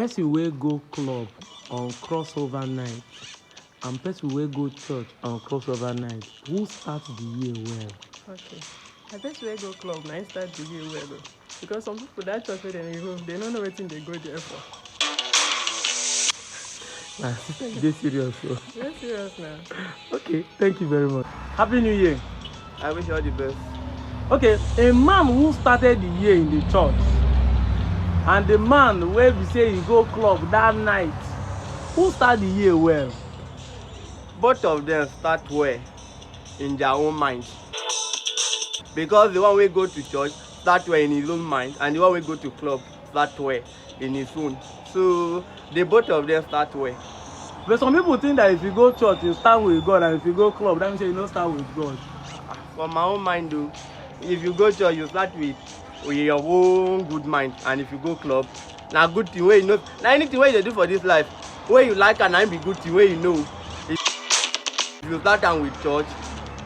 person will go club on crossover night and person will go church on crossover night, who starts the year well? Okay. I bet we go club now start the year well though. Because some people that church where they go, they don't know what thing they go there for. Nah, they serious. So. They're serious now. Okay, thank you very much. Happy New Year. I wish you all the best. Okay, a man who started the year in the church and the man where we say he go club that night, who start the year well? Both of them start well in their own mind. Because the one wey go to church start well in his own mind and the one wey go to club start well in his own. So the both of them start well. But some people think that if you go church you start with God, and if you go club that means you don't start with God. For my own mind though, if you go church you start with your own good mind, and if you go club na good thing wey you know, na anything wey you dey do for this life wey you like and na be good thing wey you know. If you start am with church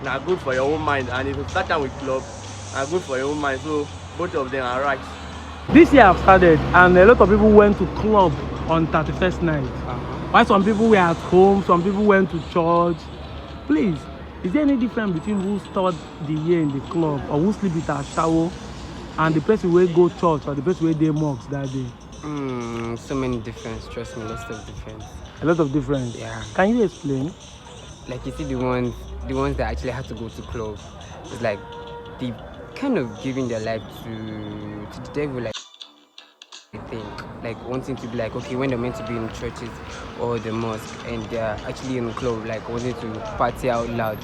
na good for your own mind, and if you start am with club na good for your own mind. So both of them are right. This year I've started and a lot of people went to club on 31st night. While some people were at home, some people went to church. Please, is there any difference between who start the year in the club or who sleep with a shower and the person who go church or the person who dey mosque that day? So many difference, trust me, lots of difference. A lot of difference? Yeah. Can you explain? Like you see the ones that actually have to go to club, it's like they kind of giving their life to the devil, like I think, like wanting to be like, okay, when they're meant to be in churches or the mosque and they're actually in the club, like wanting to party out loud.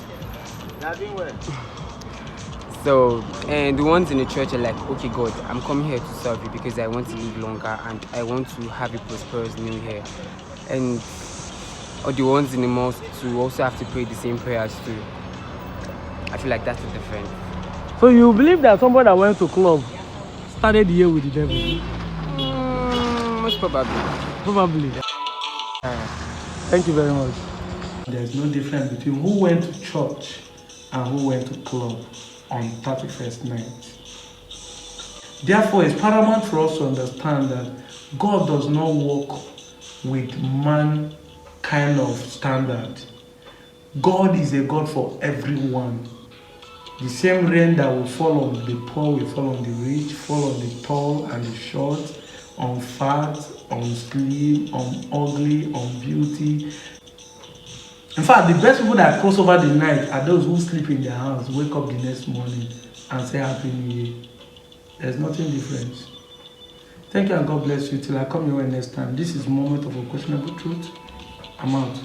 So, and the ones in the church are like, okay, God, I'm coming here to serve you because I want to live longer and I want to have a prosperous new year. And or the ones in the mosque to also have to pray the same prayers too. I feel like that's the difference. So you believe that somebody that went to club started the year with the devil? Most probably. Probably. Thank you very much. There's no difference between who went to church and who went to club on 31st night. Therefore, it's paramount for us to understand that God does not work with man kind of standard. God is a God for everyone. The same rain that will fall on the poor will fall on the rich, fall on the tall and the short, on fat, on slim, on ugly, on beauty. In fact, the best people that cross over the night are those who sleep in their house, wake up the next morning and say Happy New Year. There's nothing different. Thank you and God bless you. Till I come your way next time. This is Moment of Unquestionable Truth. I'm out.